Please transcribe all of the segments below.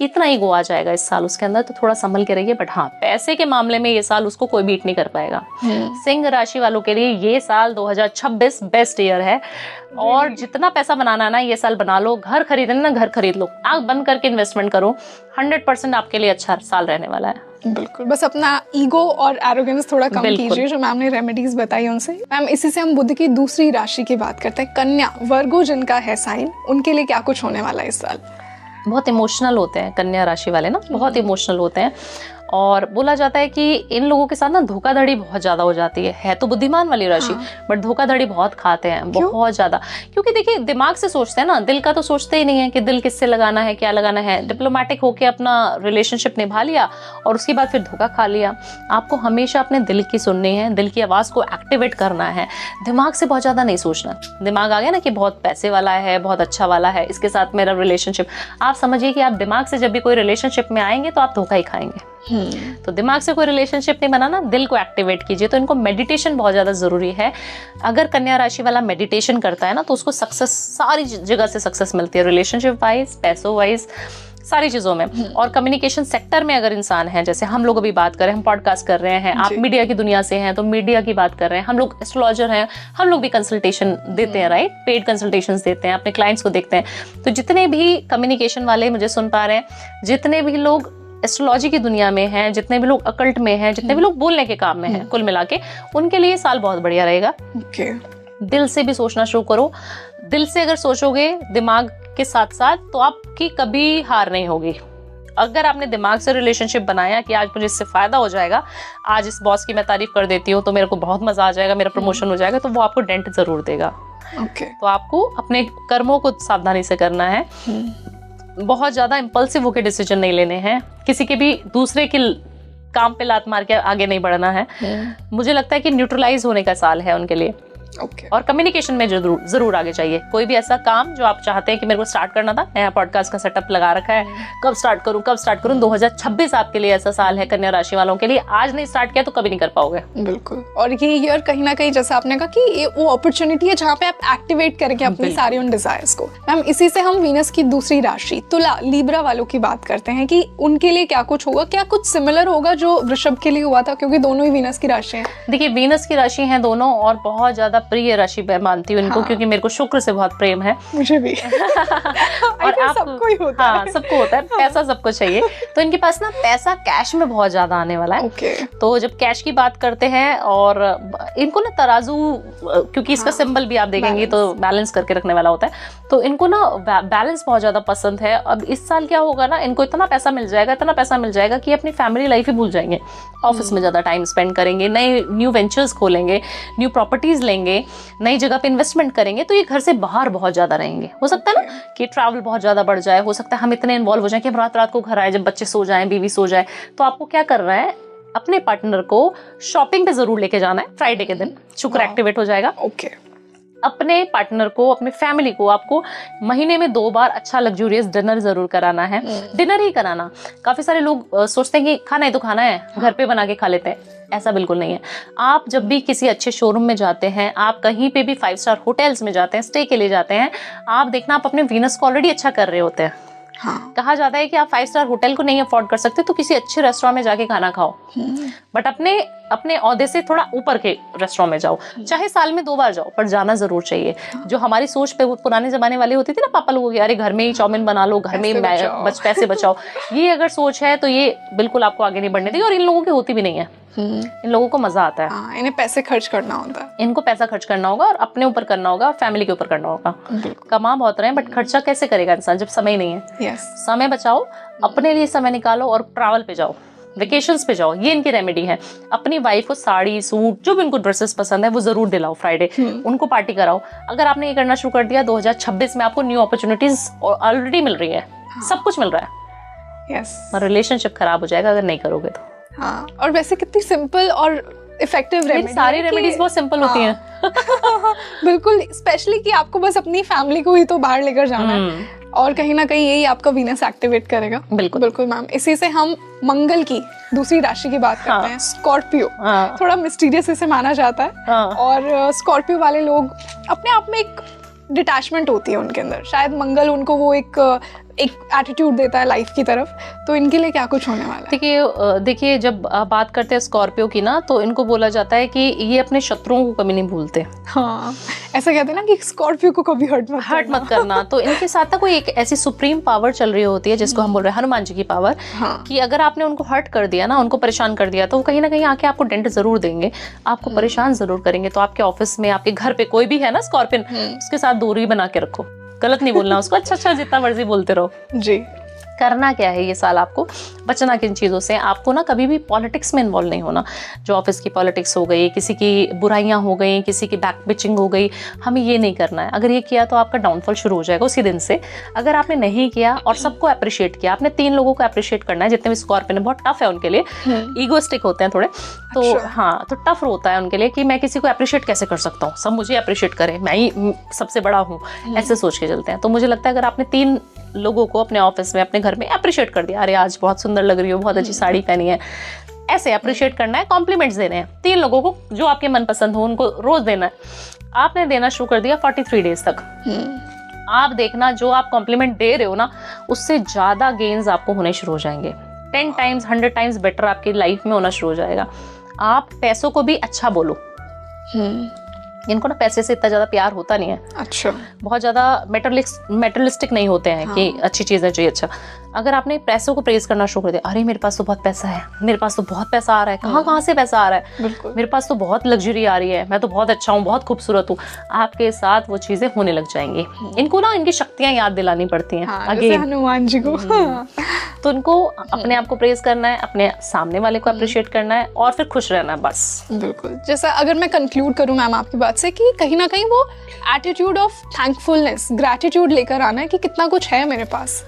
इतना ईगो आ जाएगा इस साल उसके अंदर, तो थोड़ा संभल के रहिए। बट हाँ, पैसे के मामले में ये साल उसको कोई बीट नहीं कर पाएगा। सिंह राशि वालों के लिए ये साल 2026 बेस्ट ईयर है, और जितना पैसा बनाना है ना ये साल बना लो। घर खरीदना ना, घर खरीद लो, आंख बंद करके इन्वेस्टमेंट करो। 100% आपके लिए अच्छा साल रहने वाला है। बिल्कुल, बस अपना ईगो और एरोगेंस थोड़ा कम कीजिए, जो मैम ने रेमेडीज बताई उनसे। मैम, इसी से हम बुध की दूसरी राशि की बात करते हैं, कन्या, वर्गो जिनका है साइन, उनके लिए क्या कुछ होने वाला है इस साल? बहुत इमोशनल होते हैं कन्या राशि वाले ना, बहुत इमोशनल होते हैं, और बोला जाता है कि इन लोगों के साथ ना धोखाधड़ी बहुत ज्यादा हो जाती है तो बुद्धिमान वाली राशि, बट धोखाधड़ी बहुत खाते हैं, बहुत ज्यादा। क्योंकि देखिए, दिमाग से सोचते हैं ना, दिल का तो सोचते ही नहीं है कि दिल किससे लगाना है, क्या लगाना है। डिप्लोमेटिक होके अपना रिलेशनशिप निभा लिया और उसके बाद फिर धोखा खा लिया। आपको हमेशा अपने दिल की सुननी है, दिल की आवाज को एक्टिवेट करना है, दिमाग से बहुत ज्यादा नहीं सोचना। दिमाग आ गया ना कि बहुत पैसे वाला है, बहुत अच्छा वाला है, इसके साथ मेरा रिलेशनशिप, आप समझिए कि आप दिमाग से जब भी कोई रिलेशनशिप में आएंगे तो आप धोखा ही खाएंगे। तो दिमाग से कोई रिलेशनशिप नहीं बनाना, दिल को एक्टिवेट कीजिए। तो इनको मेडिटेशन बहुत ज्यादा जरूरी है। अगर कन्या राशि वाला मेडिटेशन करता है ना, तो उसको सक्सेस, सारी जगह से सक्सेस मिलती है, रिलेशनशिप वाइज, पैसों वाइज, सारी चीजों में। और कम्युनिकेशन सेक्टर में अगर इंसान है, जैसे हम लोग अभी बात कर रहे हैं, हम पॉडकास्ट कर रहे हैं, आप मीडिया की दुनिया से हैं तो मीडिया की बात कर रहे हैं, हम लोग एस्ट्रोलॉजर हैं, हम लोग भी कंसल्टेशन देते हैं, राइट, पेड कंसल्टेशंस देते हैं, अपने क्लाइंट्स को देखते हैं। तो जितने भी कम्युनिकेशन वाले मुझे सुन पा रहे हैं, जितने भी लोग एस्ट्रोलॉजी की दुनिया में हैं, जितने भी लोग अकल्ट में हैं, जितने भी लोग बोलने के काम में हैं, कुल मिला के उनके लिए साल बहुत बढ़िया रहेगा। दिल से भी सोचना शुरू करो। दिल से अगर सोचोगे दिमाग के साथ साथ, तो आपकी कभी हार नहीं होगी। अगर आपने दिमाग से रिलेशनशिप बनाया कि आज मुझे इससे फायदा हो जाएगा, आज इस बॉस की मैं तारीफ कर देती हूँ तो मेरे को बहुत मजा आ जाएगा, मेरा प्रमोशन हो जाएगा, तो वो आपको डेंट जरूर देगा। तो आपको अपने कर्मों को सावधानी से करना है। बहुत ज्यादा इम्पल्सिव होकर डिसीजन नहीं लेने हैं, किसी के भी दूसरे के काम पे लात मार के आगे नहीं बढ़ना है। मुझे लगता है कि न्यूट्रलाइज होने का साल है उनके लिए। और कम्युनिकेशन में जरूर आगे चाहिए। कोई भी ऐसा काम जो आप चाहते हैं कि मेरे को स्टार्ट करना था, नया पॉडकास्ट का सेटअप लगा रखा है, कब स्टार्ट करूं 2026 आपके लिए ऐसा साल है कन्या राशि वालों के लिए। आज नहीं स्टार्ट किया तो कभी नहीं कर पाओगे। बिल्कुल। और ये ईयर कहीं ना कहीं, जैसा आपने कहा, कि ये वो अपॉर्चुनिटी है जहाँ पे आप एक्टिवेट करेंगे अपनी सारी उन डिजायर्स को। मैम, इसी से हम वीनस की दूसरी राशि तुला, लीब्रा वालों की बात करते हैं कि उनके लिए क्या कुछ होगा, क्या कुछ सिमिलर होगा जो वृषभ के लिए हुआ था, क्योंकि दोनों ही वीनस की राशि है। देखिए, वीनस की राशि है दोनों, और बहुत ज्यादा प्रिय राशि मैं मानती हूँ इनको, क्योंकि मेरे को शुक्र से बहुत प्रेम है। मुझे भी। और आप सबको ही होता है। हाँ, सबको होता है, पैसा सबको चाहिए। तो इनके पास ना पैसा कैश में बहुत ज्यादा आने वाला है। तो जब कैश की बात करते हैं, और इनको ना तराजू, क्योंकि इसका सिंबल भी आप देखेंगे तो बैलेंस करके रखने वाला होता है, तो इनको ना बैलेंस बहुत ज्यादा पसंद है। अब इस साल क्या होगा ना, इनको इतना पैसा मिल जाएगा कि अपनी फैमिली लाइफ ही भूल जाएंगे। ऑफिस में ज्यादा टाइम स्पेंड करेंगे, नए न्यू वेंचर्स खोलेंगे, न्यू प्रॉपर्टीज लेंगे, नई जगह पे इन्वेस्टमेंट करेंगे। तो ये घर से बाहर बहुत ज्यादा रहेंगे। हो सकता है ना कि ट्रैवल बहुत ज्यादा बढ़ जाए, हो सकता है हम इतने इन्वॉल्व हो जाए कि हम रात रात को घर आए, जब बच्चे सो जाएं, बीवी सो जाए। तो आपको क्या करना है, अपने पार्टनर को शॉपिंग पे जरूर लेके जाना है फ्राइडे के दिन, शुक्र एक्टिवेट हो जाएगा। अपने पार्टनर को, अपने फैमिली को आपको महीने में 2 बार अच्छा लग्जूरियस डिनर जरूर कराना है। डिनर ही कराना। काफी सारे लोग सोचते हैं कि खाना ही तो खाना है, घर पे बना के खा लेते हैं। ऐसा बिल्कुल नहीं है। आप जब भी किसी अच्छे शोरूम में जाते हैं, आप कहीं पे भी 5 स्टार होटल्स में जाते हैं, स्टे के लिए जाते हैं, आप देखना आप अपने वीनस को ऑलरेडी अच्छा कर रहे होते हैं। कहा जाता है कि आप 5 स्टार होटल को नहीं अफोर्ड कर सकते तो किसी अच्छे रेस्टोरेंट में जाके खाना खाओ, बट अपने औहदे से थोड़ा ऊपर के रेस्टोरेंट में जाओ। चाहे साल में 2 बार जाओ, पर जाना जरूर चाहिए। जो हमारी सोच पे पुराने जमाने वाली होती थी ना, पापा लोगों की, अरे घर में ही चाउमीन बना लो, घर में ही पैसे बचाओ, ये अगर सोच है तो ये बिल्कुल आपको आगे नहीं बढ़ने देगी। और इन लोगों की होती भी नहीं है। इन लोगों को मजा आता है। इन्हें पैसे खर्च करना होता है। इनको पैसा खर्च करना होगा, और अपने ऊपर करना होगा, और फैमिली के ऊपर करना होगा। कमा बहुत रहे हैं, बट खर्चा कैसे करेगा इंसान जब समय नहीं है। समय बचाओ, अपने लिए समय निकालो, और ट्रैवल पे जाओ, वेकेशंस पे जाओ। ये इनकी रेमेडी है। अपनी वाइफ को साड़ी, सूट, जो भी उनको ड्रेसेस पसंद है वो जरूर दिलाओ फ्राइडे, उनको पार्टी कराओ। अगर आपने ये करना शुरू कर दिया, 2026 में आपको न्यू अपॉर्चुनिटीज ऑलरेडी मिल रही है, सब कुछ मिल रहा है। रिलेशनशिप खराब हो जाएगा अगर नहीं करोगे तो। और वैसे कितनी सिंपल और इफेक्टिव रेमेडी, सारी रेमेडीज बहुत सिंपल होती हैं। बिल्कुल, स्पेशली कि आपको बस अपनी फैमिली को ही तो बाहर लेकर जाना है, और कहीं ना कहीं यही आपका वीनस एक्टिवेट करेगा। बिल्कुल मैम। इसी से हम मंगल की दूसरी राशि की बात करते हैं, स्कॉर्पियो। थोड़ा मिस्टीरियस इसे माना जाता है, और स्कॉर्पियो वाले लोग अपने आप में एक डिटैचमेंट होती है उनके अंदर। शायद मंगल उनको वो एक एक एटीट्यूड देता है लाइफ की तरफ, तो इनके लिए क्या कुछ होने वाला है? देखिए जब बात करते हैं स्कॉर्पियो की ना, तो इनको बोला जाता है कि ये अपने शत्रुओं को कभी नहीं भूलते। हाँ, ऐसा कहते हैं ना कि स्कॉर्पियो को कभी हर्ट मत करना। तो इनके साथ ना कोई एक ऐसी सुप्रीम पावर चल रही होती है जिसको हम बोल रहे हैं हनुमान जी की पावर। हाँ। कि अगर आपने उनको हर्ट कर दिया ना, उनको परेशान कर दिया, तो वो कहीं ना कहीं आके आपको डेंट जरूर देंगे, आपको परेशान जरूर करेंगे। तो आपके ऑफिस में, आपके घर पे कोई भी है ना स्कॉर्पियन, उसके साथ दूरी बना के रखो, गलत नहीं बोलना उसको, अच्छा जितना मर्जी बोलते रहो जी। करना क्या है ये साल आपको बचना किन चीज़ों से, आपको ना कभी भी पॉलिटिक्स में इन्वॉल्व नहीं होना। जो ऑफिस की पॉलिटिक्स हो गई, किसी की बुराइयां हो गई, किसी की बैक बिचिंग हो गई, हमें ये नहीं करना है। अगर ये किया तो आपका डाउनफॉल शुरू हो जाएगा उसी दिन से। अगर आपने नहीं किया और सबको अप्रिशिएट किया, आपने 3 लोगों को अप्रिशिएट करना है, जितने भी स्कॉर्पियन है, बहुत टफ है उनके लिए, ईगोस्टिक होते हैं थोड़े, तो हाँ, तो टफ होता है उनके लिए कि मैं किसी को अप्रिशिएट कैसे कर सकता हूँ, सब मुझे अप्रिशिएट करें, मैं ही सबसे बड़ा हूँ, ऐसे सोच के चलते हैं। तो मुझे लगता है अगर आपने 3 लोगों को अपने ऑफिस में, अपने घर में अप्रिशिएट कर दिया, अरे आज बहुत सुंदर लग रही हो, बहुत अच्छी साड़ी पहनी है, ऐसे अप्रिशिएट करना है, कॉम्प्लीमेंट्स देने हैं 3 लोगों को जो आपके मनपसंद हो, उनको रोज देना है। आपने देना शुरू कर दिया 43 डेज तक, आप देखना जो आप कॉम्प्लीमेंट दे रहे हो ना, उससे ज्यादा गेन्स आपको होने शुरू हो जाएंगे। 10 टाइम्स 100 टाइम्स बेटर आपकी लाइफ में होना शुरू हो जाएगा। आप पैसों को भी अच्छा बोलो। इनको ना पैसे से इतना ज्यादा प्यार होता नहीं है। अच्छा। बहुत ज्यादा मेटरलिस्टिक नहीं होते हैं। हाँ। कि अच्छी चीजें चाहिए। अच्छा, अगर आपने पैसों को प्रेज करना शुरू कर दिया, अरे मेरे पास तो बहुत पैसा है, मेरे पास तो बहुत पैसा आ रहा है, कहाँ से पैसा आ रहा है, मेरे पास तो बहुत लग्जरी आ रही है, मैं तो बहुत अच्छा हूँ, बहुत खूबसूरत हूँ, आपके साथ वो चीजें होने लग जाएंगी। इनको ना इनकी शक्तियां याद दिलानी पड़ती हैं। हाँ, जैसे हनुमान जी को। तो इनको अपने आप को प्रेज करना है, अपने सामने वाले को अप्रिशिएट करना है और फिर खुश रहना है, बस। बिल्कुल। जैसा अगर मैं कंक्लूड करूं मैम आपकी बात से, कि कहीं ना कहीं वो एटीट्यूड ऑफ थैंकफुलनेस, ग्रैटिट्यूड लेकर आना है कि कितना कुछ है मेरे पास,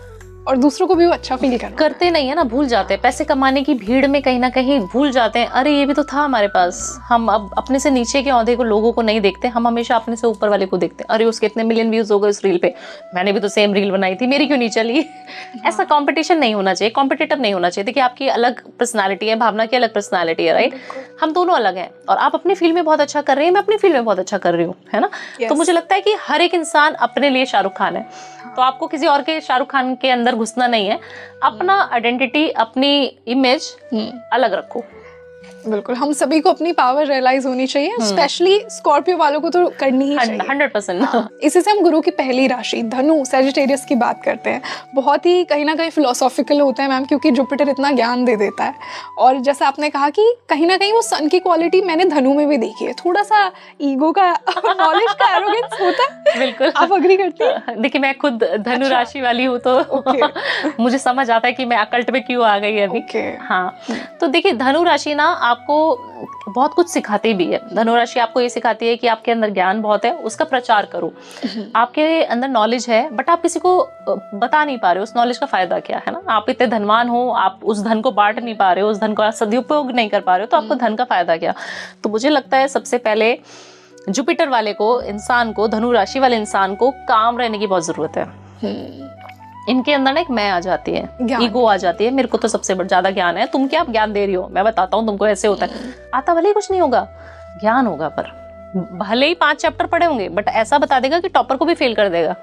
और दूसरों को भी वो अच्छा फील करते नहीं है ना, भूल जाते हैं। पैसे कमाने की भीड़ में कहीं ना कहीं भूल जाते हैं, अरे ये भी तो था हमारे पास। हम अब अपने से नीचे के औहदे को, लोगों को नहीं देखते, हम हमेशा अपने से ऊपर वाले को देखते हैं। अरे उसके इतने मिलियन व्यूज हो गए उस रील पे, मैंने भी तो सेम रील बनाई थी, मेरी क्यों नहीं चली। ऐसा कॉम्पिटिशन नहीं होना चाहिए, कॉम्पिटिटिव नहीं होना चाहिए। देखिए आपकी अलग पर्सनैलिटी है, भावना की अलग पर्सनैलिटी है, राइट। हम दोनों अलग हैं, और आप अपनी फील्ड में बहुत अच्छा कर रहे हैं, मैं अपनी फील्ड में बहुत अच्छा कर रही हूँ, है ना। तो मुझे लगता है कि हर एक इंसान अपने लिए शाहरुख खान है, तो आपको किसी और के शाहरुख खान के अंदर घुसना नहीं है। अपना आइडेंटिटी, अपनी इमेज अलग रखो। बिल्कुल, हम सभी को अपनी पावर रियलाइज होनी चाहिए, स्पेशली स्कॉर्पियो वालों को तो करनी ही चाहिए 100%। इसी से हम गुरु की पहली राशि धनु सैजिटेरियस की बात करते हैं। बहुत ही कहीं ना कहीं फिलोसॉफिकल होता है मैम, क्योंकि जुपिटर इतना ज्ञान दे देता है। और जैसा आपने कहा कि कहीं ना कहीं वो सन की क्वालिटी मैंने धनु में भी देखी है, थोड़ा सा ईगो का, नॉलेज का एरोगेंस होता है। बिल्कुल, आप अग्री करती हैं? देखिए मैं खुद धनु राशि वाली हूँ, तो मुझे समझ आता है कि मैं अकल्ट में क्यों आ गई अभी। हाँ, तो देखिए धनु राशि ना आपको बहुत कुछ सिखाती भी है। धनुराशि आपको ये सिखाती है कि आपके अंदर ज्ञान बहुत है, उसका प्रचार करो। आपके अंदर नॉलेज है, बट आप किसी को बता नहीं पा रहे हो उस नॉलेज का फायदा क्या है ना। आप इतने धनवान हो, आप उस धन को बांट नहीं पा रहे हो, उस धन का सदुपयोग नहीं कर पा रहे हो, तो आपको धन का फायदा क्या। तो मुझे लगता है सबसे पहले जुपिटर वाले को, इंसान को, धनु राशि वाले इंसान को काम रहने की बहुत जरूरत है। इनके अंदर ना एक मैं आ जाती है, ईगो आ जाती है, मेरे को तो सबसे ज्यादा ज्ञान है, तुम क्या ज्ञान दे रही हो, मैं बताता हूँ तुमको ऐसे होता है। आता भले ही कुछ नहीं होगा, ज्ञान होगा, पर भले ही 5 चैप्टर पढ़े होंगे, बट ऐसा बता देगा कि टॉपर को भी फेल कर देगा।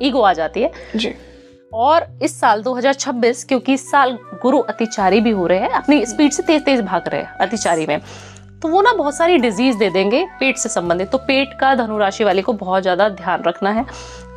ईगो आ जाती है जी। और इस साल 2026, क्योंकि इस साल गुरु अतिचारी भी हो रहे हैं, अपनी स्पीड से तेज भाग रहे हैं अतिचारी में, तो वो ना बहुत सारी डिजीज दे देंगे पेट से संबंधित। तो पेट का धनु राशि वाले को बहुत ज्यादा ध्यान रखना है,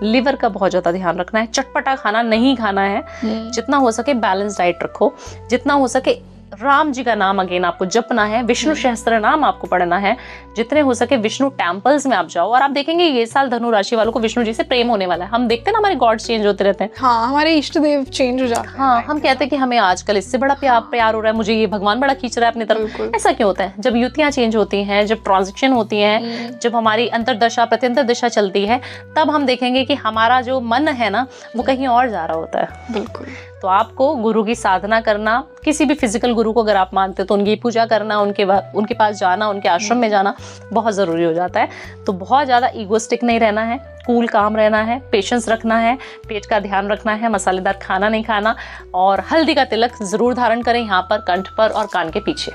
लिवर का बहुत ज्यादा ध्यान रखना है, चटपटा खाना नहीं खाना है, जितना हो सके बैलेंस डाइट रखो, जितना हो सके राम जी का नाम अगेन आपको जपना है, विष्णु सहस्त्र नाम आपको पढ़ना है, जितने हो सके विष्णु टेम्पल्स में आप जाओ। और आप देखेंगे ये साल धनु राशि वालों को विष्णु जी से प्रेम होने वाला है। हम देखते हैं ना हमारे गॉड चेंज होते रहते हैं। हाँ, हमारे इष्ट देव चेंज हो जाते हैं। हाँ, हम कहते हैं कि हमें आजकल इससे बड़ा प्यार हो रहा है, मुझे ये भगवान बड़ा खींच रहा है अपनी तरफ। ऐसा क्यों होता है? जब युतियां चेंज होती हैं, जब ट्रांजिशन होती है, जब हमारी अंतरदशा प्रत्यंतर दिशा चलती है, तब हम देखेंगे कि हमारा जो मन है ना, वो कहीं और जा रहा होता है। बिल्कुल। तो आपको गुरु की साधना करना, किसी भी फिजिकल गुरु को अगर आप मानते हो तो उनकी पूजा करना, उनके पास जाना, उनके आश्रम में जाना बहुत ज़रूरी हो जाता है। तो बहुत ज़्यादा ईगोस्टिक नहीं रहना है, कूल काम रहना है, पेशेंस रखना है, पेट का ध्यान रखना है, मसालेदार खाना नहीं खाना, और हल्दी का तिलक ज़रूर धारण करें यहाँ पर, कंठ पर और कान के पीछे।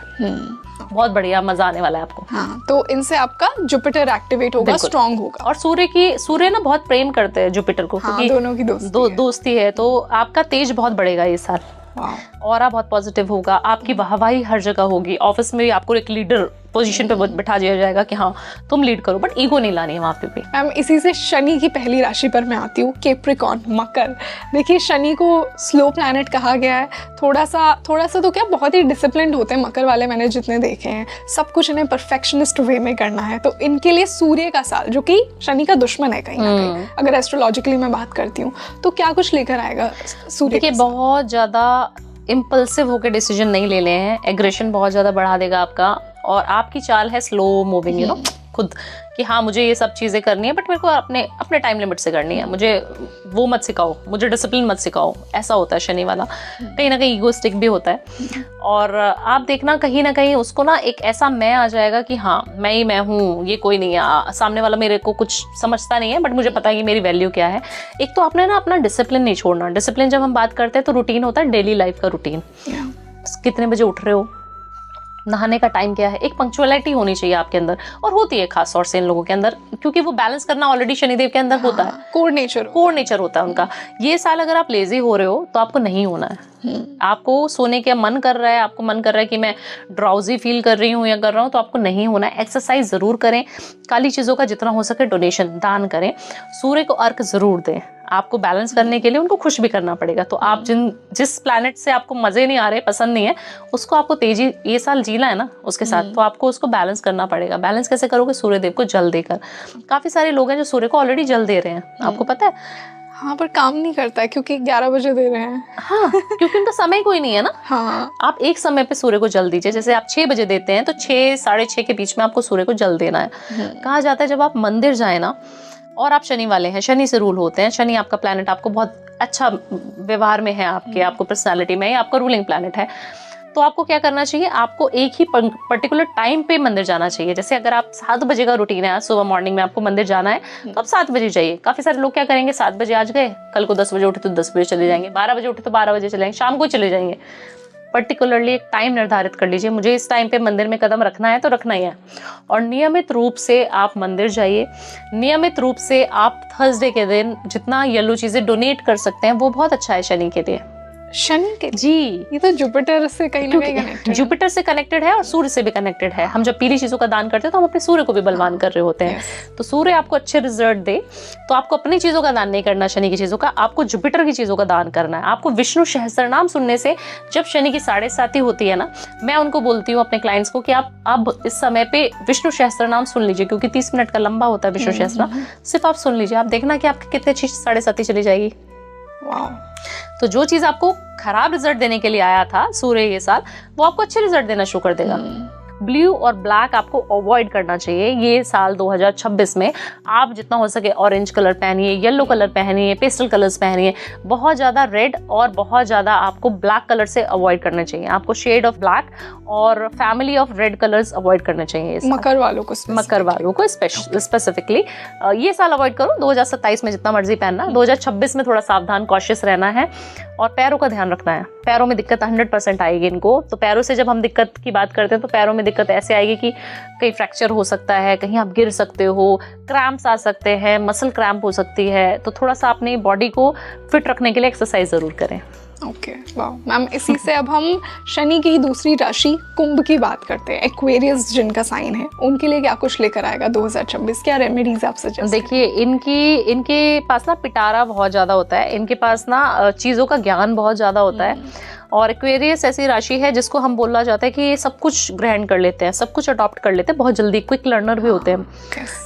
बहुत बढ़िया, मजा आने वाला है आपको। हाँ, तो इनसे आपका जुपिटर एक्टिवेट होगा, स्ट्रांग होगा। और सूर्य ना बहुत प्रेम करते हैं जुपिटर को, हाँ, क्योंकि दोनों की दोस्ती है। तो आपका तेज बहुत बढ़ेगा ये साल, और आप बहुत पॉजिटिव होगा, आपकी वाहवाही हर जगह होगी। ऑफिस में भी आपको एक लीडर पोजीशन पे बैठा दिया जाएगा कि हाँ तुम लीड करो, बट ईगो नहीं लानी है वहाँ पे भी। मैम इसी से शनि की पहली राशि पर मैं आती हूँ, कैप्रिकॉर्न, मकर। देखिए शनि को स्लो प्लैनेट कहा गया है, थोड़ा सा तो क्या बहुत ही डिसिप्लिन्ड होते हैं मकर वाले, मैंने जितने देखे हैं। सब कुछ इन्हें परफेक्शनिस्ट वे में करना है, तो इनके लिए सूर्य का साल, जो कि शनि का दुश्मन है कहीं ना कहीं, अगर एस्ट्रोलॉजिकली मैं बात करती हूँ, तो क्या कुछ लेकर आएगा सूर्य? देखिए बहुत ज़्यादा इम्पल्सिव होकर डिसीजन नहीं ले रहे हैं, एग्रेशन बहुत ज़्यादा बढ़ा देगा आपका, और आपकी चाल है स्लो मूविंग, यू नो, खुद कि हाँ मुझे ये सब चीज़ें करनी है, बट मेरे को अपने टाइम लिमिट से करनी है, मुझे वो मत सिखाओ, मुझे डिसिप्लिन मत सिखाओ। ऐसा होता है शनि वाला, कहीं ना कहीं ईगोस्टिक भी होता है। और आप देखना कहीं ना कहीं उसको ना एक ऐसा मैं आ जाएगा कि हाँ मैं ही मैं हूँ, ये कोई नहीं है, सामने वाला मेरे को कुछ समझता नहीं है, बट मुझे पता है कि मेरी वैल्यू क्या है। एक तो आपने ना अपना डिसिप्लिन नहीं छोड़ना। डिसिप्लिन जब हम बात करते हैं तो रूटीन होता है, डेली लाइफ का रूटीन, कितने बजे उठ रहे हो, नहाने का टाइम क्या है, एक पंक्चुअलिटी होनी चाहिए आपके अंदर, और होती है खास तौर से इन लोगों के अंदर, क्योंकि वो बैलेंस करना ऑलरेडी शनिदेव के अंदर होता है, कोर नेचर होता है उनका। ये साल अगर आप लेजी हो रहे हो तो आपको नहीं होना है। आपको सोने का मन कर रहा है, आपको मन कर रहा है कि मैं ड्राउजी फील कर रही हूँ या कर रहा हूँ, तो आपको नहीं होना है। एक्सरसाइज जरूर करें, काली चीजों का जितना हो सके डोनेशन, दान करें, सूर्य को अर्घ जरूर दें। आपको बैलेंस करने के लिए उनको खुश भी करना पड़ेगा। तो आप जिस प्लैनेट से आपको मजे नहीं आ रहे, पसंद नहीं है, उसको आपको तेजी ये साल जीना है ना उसके साथ, तो आपको उसको बैलेंस करना पड़ेगा। बैलेंस कैसे करोगे? सूर्यदेव को जल देकर। काफी सारे लोग हैं जो सूर्य को ऑलरेडी जल दे रहे हैं, आपको पता है। हाँ, पर काम नहीं करता है क्योंकि 11 बजे दे रहे हैं। हाँ, क्योंकि उनका समय कोई नहीं है ना। हाँ, आप एक समय पे सूर्य को जल दीजिए। जैसे आप 6 बजे देते हैं तो 6 साढ़े 6 के बीच में आपको सूर्य को जल देना है। कहा जाता है जब आप मंदिर जाए ना, और आप शनि वाले हैं, शनि से रूल होते हैं, शनि आपका प्लैनेट आपको बहुत अच्छा व्यवहार में है, आपको पर्सनालिटी में, आपका रूलिंग प्लैनेट है, तो आपको क्या करना चाहिए? आपको एक ही पर्टिकुलर टाइम पे मंदिर जाना चाहिए। जैसे अगर आप 7 बजे का रूटीन है, सुबह मॉर्निंग में आपको मंदिर जाना है, तो आप 7 बजे जाइए। काफी सारे लोग क्या करेंगे, 7 बजे आज गए, कल को 10 बजे उठे तो 10 बजे चले जाएंगे, 12 बजे उठे तो 12 बजे चले जाएंगे, शाम को चले जाएंगे। पर्टिकुलरली एक टाइम निर्धारित कर लीजिए, मुझे इस टाइम पे मंदिर में कदम रखना है तो रखना ही है, और नियमित रूप से आप मंदिर जाइए। नियमित रूप से आप थर्सडे के दिन जितना येलो चीजें डोनेट कर सकते हैं वो बहुत अच्छा है शनि के लिए। शनि के जी, ये तो जुपिटर से कहीं ना कहीं कनेक्टेड है। जुपिटर से कनेक्टेड है और सूर्य से भी कनेक्टेड है। हम जब पीली चीजों का दान करते हैं तो हम अपने सूर्य को भी बलवान कर रहे होते हैं। तो सूर्य आपको अच्छे रिजल्ट दे, तो आपको अपनी चीजों का दान नहीं करना, शनि की चीजों का, आपको जुपिटर की चीजों का दान करना है। आपको विष्णु सहस्त्रनाम सुनने से, जब शनि की 7:30 होती है ना, मैं उनको बोलती हूँ अपने क्लाइंट्स को कि आप अब इस समय पे विष्णु सहस्त्रनाम सुन लीजिए, क्योंकि 30 मिनट का लंबा होता है विष्णु सहस्त्रनाम। सिर्फ आप सुन लीजिए, आप देखना कि आपकी कितनी अच्छी 7:30 चली जाएगी। तो जो चीज आपको खराब रिजल्ट देने के लिए आया था सूर्य ये साल, वो आपको अच्छे रिजल्ट देना शुरू कर देगा। ब्लू और ब्लैक आपको अवॉइड करना चाहिए ये साल 2026 में। आप जितना हो सके ऑरेंज कलर पहनिए, येलो कलर पहनिए, पेस्टल कलर्स पहनिए। बहुत ज़्यादा रेड और बहुत ज़्यादा आपको ब्लैक कलर से अवॉइड करना चाहिए। आपको शेड ऑफ ब्लैक और family of red colours avoid करना चाहिए। मकर वालों को स्पेसिफिकली ये साल अवॉइड करो। 2027 में जितना मर्जी पहनना, 2026 में थोड़ा सावधान कॉशियस रहना है, और पैरों का ध्यान रखना है। पैरों में दिक्कत 100% आएगी इनको। तो पैरों से जब हम दिक्कत की बात करते हैं तो पैरों में दिक्कत ऐसे आएगी कि कहीं फ्रैक्चर हो सकता है, कहीं आप गिर सकते हो, क्रैम्प्स आ सकते हैं, मसल क्रैम्प हो सकती है। तो थोड़ा सा अपनी बॉडी को फिट रखने के लिए एक्सरसाइज जरूर करें। ओके, वाह मैम। इसी से अब हम शनि की दूसरी राशि कुंभ की बात करते हैं। एक्वेरियस जिनका साइन है, उनके लिए क्या कुछ लेकर आएगा 2026? क्या रेमेडीज आप सजेस्ट? देखिए इनके पास ना पिटारा बहुत ज्यादा होता है, इनके पास ना चीजों का ज्ञान बहुत ज्यादा होता है। और एक्वेरियस ऐसी राशि है जिसको हम बोला जाता है कि ये सब कुछ ग्रहण कर लेते हैं, सब कुछ अडॉप्ट कर लेते हैं बहुत जल्दी, क्विक लर्नर भी होते हैं।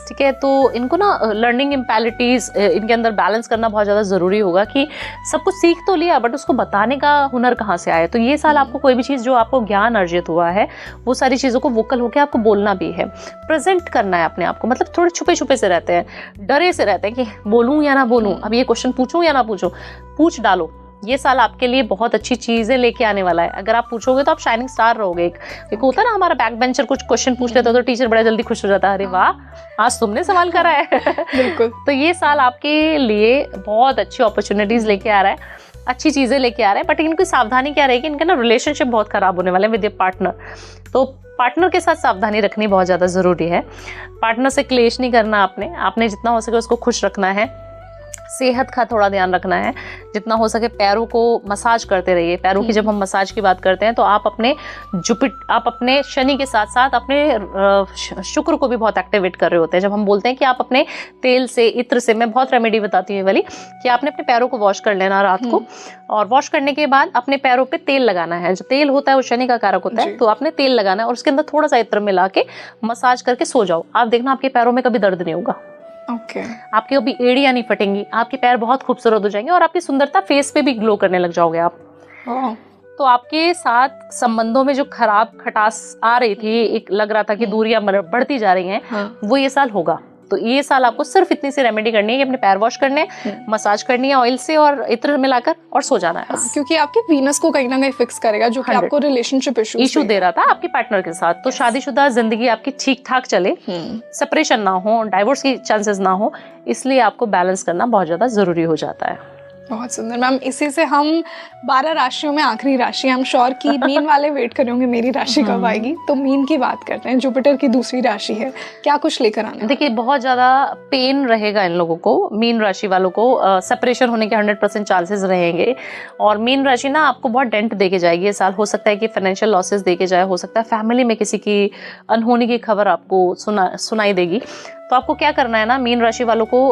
ठीक है, तो इनको ना लर्निंग इम्पैलिटीज इनके अंदर बैलेंस करना बहुत ज़्यादा ज़रूरी होगा कि सब कुछ सीख तो लिया बट उसको बताने का हुनर कहाँ से आए। तो ये साल आपको कोई भी चीज़ जो आपको ज्ञान अर्जित हुआ है वो सारी चीज़ों को वोकल होकर आपको बोलना भी है, प्रेजेंट करना है अपने आप को। मतलब थोड़े छुपे छुपे से रहते हैं, डरे से रहते हैं कि बोलूँ या ना बोलूँ, अब ये क्वेश्चन पूछूँ या ना पूछूँ। पूछ डालो, ये साल आपके लिए बहुत अच्छी चीजें लेके आने वाला है। अगर आप पूछोगे तो आप शाइनिंग स्टार रहोगे। एक होता है ना हमारा बैक बेंचर कुछ क्वेश्चन पूछ लेता है तो टीचर बड़ा जल्दी खुश हो जाता है, अरे वाह आज तुमने सवाल करा है। बिल्कुल। तो ये साल आपके लिए बहुत अच्छी अपॉर्चुनिटीज लेके आ रहा है, अच्छी चीजें लेके आ रहा है। बट इनकी सावधानी क्या रहेगी, इनका ना रिलेशनशिप बहुत खराब होने वाला है विद योर पार्टनर। तो पार्टनर के साथ सावधानी रखनी बहुत ज़्यादा ज़रूरी है। पार्टनर से क्लेश नहीं करना, आपने जितना हो सके उसको खुश रखना है। सेहत का थोड़ा ध्यान रखना है, जितना हो सके पैरों को मसाज करते रहिए। पैरों की जब हम मसाज की बात करते हैं तो आप अपने शनि के साथ साथ अपने शुक्र को भी बहुत एक्टिवेट कर रहे होते हैं। जब हम बोलते हैं कि आप अपने तेल से, इत्र से, मैं बहुत रेमेडी बताती हूँ वाली, कि आपने अपने पैरों को वॉश कर लेना रात को, और वॉश करने के बाद अपने पैरों पे तेल लगाना है। जो तेल होता है वो शनि का कारक होता है, तो आपने तेल लगाना है और उसके अंदर थोड़ा सा इत्र मिला के मसाज करके सो जाओ। आप देखना आपके पैरों में कभी दर्द नहीं होगा। आपकी कभी एड़ियां नहीं फटेंगी, आपके पैर बहुत खूबसूरत हो जाएंगे और आपकी सुंदरता फेस पे भी ग्लो करने लग जाओगे आप। तो आपके साथ संबंधों में जो खराब खटास आ रही थी, एक लग रहा था कि दूरियां बढ़ती जा रही हैं, वो ये साल होगा। तो ये साल आपको सिर्फ इतनी सी रेमेडी करनी है कि अपने पैर वॉश करने, मसाज करनी है ऑयल से और इत्र मिलाकर, और सो जाना है। क्योंकि आपके वीनस को कहीं ना कहीं फिक्स करेगा, जो कि आपको रिलेशनशिप इशू दे रहा था आपके पार्टनर के साथ। तो शादीशुदा जिंदगी आपकी ठीक ठाक चले, सेपरेशन ना हो, डाइवोर्स की चांसेस ना हो, इसलिए आपको बैलेंस करना बहुत ज्यादा जरूरी हो जाता है। बहुत सुंदर मैम। इसी से हम 12 राशियों में आखिरी राशि, हम श्योर की मीन वाले वेट कर होंगे मेरी राशि कब आएगी, तो मीन की बात करते हैं। जुपिटर की दूसरी राशि है, क्या कुछ लेकर आने? देखिए बहुत ज्यादा पेन रहेगा इन लोगों को, मीन राशि वालों को सेपरेशन होने के 100% चांसेस रहेंगे। और मीन राशि ना आपको बहुत डेंट देके जाएगी ये साल। हो सकता है कि फाइनेंशियल लॉसेस देके जाए, हो सकता है फैमिली में किसी की अनहोनी की खबर आपको सुनाई देगी। तो आपको क्या करना है ना, मीन राशि वालों को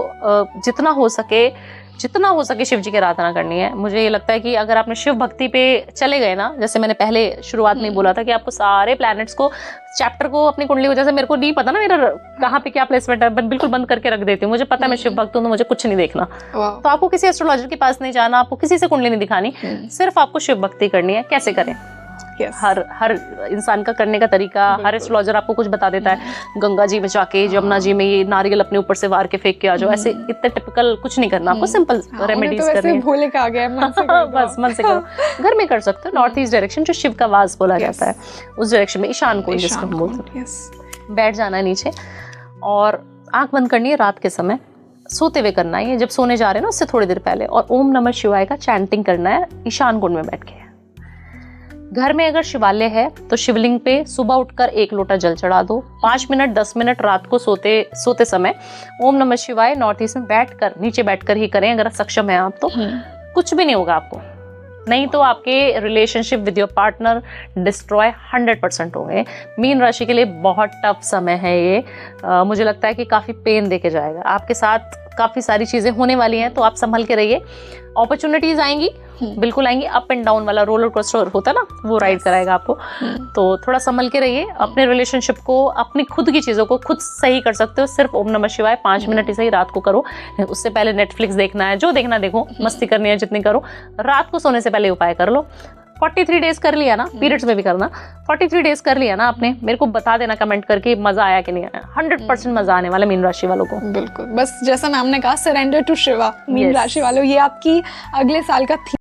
जितना हो सके शिव जी की आराधना करनी है। मुझे ये लगता है कि अगर आपने शिव भक्ति पे चले गए ना, जैसे मैंने पहले शुरुआत में बोला था कि आपको सारे प्लैनेट्स को, चैप्टर को अपनी कुंडली को, जैसे मेरे को नहीं पता ना मेरा कहाँ पे क्या प्लेसमेंट है, बिल्कुल बंद करके रख देती हूँ। मुझे पता है मैं शिव भक्त हूँ तो मुझे कुछ नहीं देखना। तो आपको किसी एस्ट्रोलॉजर के पास नहीं जाना, आपको किसी से कुंडली नहीं दिखानी, सिर्फ आपको शिव भक्ति करनी है। कैसे करें? हर इंसान का करने का तरीका, हर एस्ट्रोलॉजर आपको कुछ बता देता है। गंगा जी में जाके, जमुना जी में ये नारियल अपने ऊपर से वार के फेंक के आ जाओ, ऐसे इतने टिपिकल कुछ नहीं करना आपको, सिंपल रेमेडीज करनी है। भोले का आ गया मन से कर दो। बस मन से करो। घर में कर सकते हो, नॉर्थ ईस्ट डायरेक्शन जो शिव का वास बोला जाता है, उस डायरेक्शन में ईशान कोण जिसको हम बोलते हैं। बैठ जाना है नीचे और आंख बंद करनी है रात के समय, सोते हुए करना है। जब सोने जा रहे हैं ना उससे थोड़ी देर पहले, और ओम नमः शिवाय का चैंटिंग करना है ईशान कोण में बैठ के। घर में अगर शिवालय है तो शिवलिंग पे सुबह उठकर 1 लोटा जल चढ़ा दो। 5 मिनट 10 मिनट रात को सोते समय ओम नमः शिवाय नॉर्थ ईस्ट में बैठकर, नीचे बैठकर ही करें अगर सक्षम है आप तो। कुछ भी नहीं होगा आपको, नहीं तो आपके relationship with your partner destroy 100% होंगे। मीन राशि के लिए बहुत टफ समय है ये। मुझे लगता है कि काफ़ी पेन देके जाएगा। आपके साथ काफ़ी सारी चीज़ें होने वाली हैं, तो आप संभल के रहिए। अपॉर्चुनिटीज़ आएंगी, बिल्कुल आएंगी। अप एंड डाउन वाला रोलर कोस्टर होता है ना, वो राइड कराएगा आपको। तो थोड़ा संभल के रहिए। अपने रिलेशनशिप को, अपनी खुद की चीज़ों को खुद सही कर सकते हो। सिर्फ ओम नमः शिवाय 5 मिनट ही सही रात को करो। उससे पहले नेटफ्लिक्स देखना है, जो देखना देखो, मस्ती करनी है जितनी करो। रात को सोने से पहले उपाय कर लो। 43 डेज कर लिया ना, पीरियड्स में भी करना। 43 डेज कर लिया ना आपने, मेरे को बता देना कमेंट करके मजा आया कि नहीं आया। 100% मजा आने वाला मीन राशि वालों को। बिल्कुल, बस जैसा मैम ने कहा, सरेंडर टू शिवा। मीन राशि वालों, ये आपकी अगले साल का